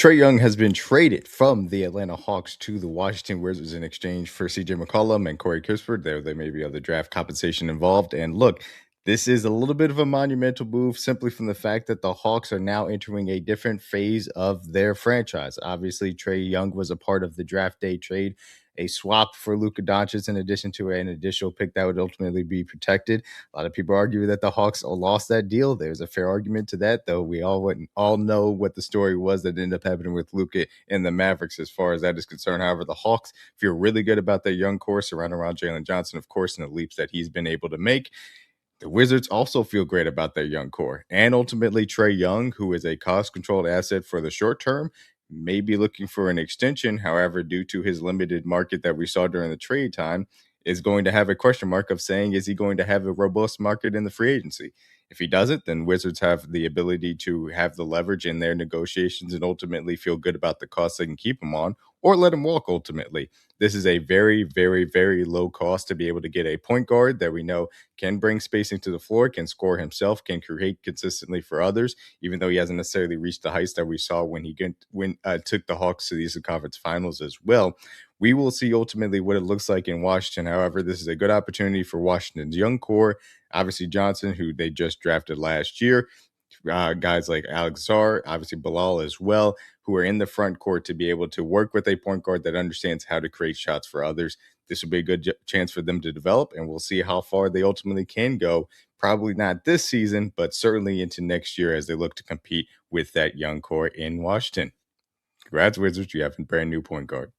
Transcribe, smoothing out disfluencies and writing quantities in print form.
Trae Young has been traded from the Atlanta Hawks to the Washington Wizards in exchange for CJ McCollum and Corey Kispert. There may be other draft compensation involved. And look, this is a little bit of a monumental move simply from the fact that the Hawks are now entering a different phase of their franchise. Obviously, Trae Young was a part of the draft day trade, a swap for Luka Doncic in addition to an additional pick that would ultimately be protected. A lot of people argue that the Hawks lost that deal. There's a fair argument to that, though. We all know what the story was that ended up happening with Luka and the Mavericks as far as that is concerned. However, the Hawks feel really good about their young core surrounding around Jalen Johnson, of course, and the leaps that he's been able to make. The Wizards also feel great about their young core. And ultimately, Trae Young, who is a cost controlled asset for the short term, may be looking for an extension. However, due to his limited market that we saw during the trade time, is going to have a question mark of saying, is he going to have a robust market in the free agency? If he doesn't, then Wizards have the ability to have the leverage in their negotiations and ultimately feel good about the cost they can keep him on or let him walk ultimately. This is a very, very, very low cost to be able to get a point guard that we know can bring spacing to the floor, can score himself, can create consistently for others, even though he hasn't necessarily reached the heights that we saw when took the Hawks to the Eastern Conference Finals as well. We will see ultimately what it looks like in Washington. However, this is a good opportunity for Washington's young core. Obviously, Johnson, who they just drafted last year, guys like Alex Czar, obviously Bilal as well, who are in the front court to be able to work with a point guard that understands how to create shots for others. This will be a good chance for them to develop, and we'll see how far they ultimately can go. Probably not this season, but certainly into next year as they look to compete with that young core in Washington. Congrats, Wizards. You have a brand new point guard.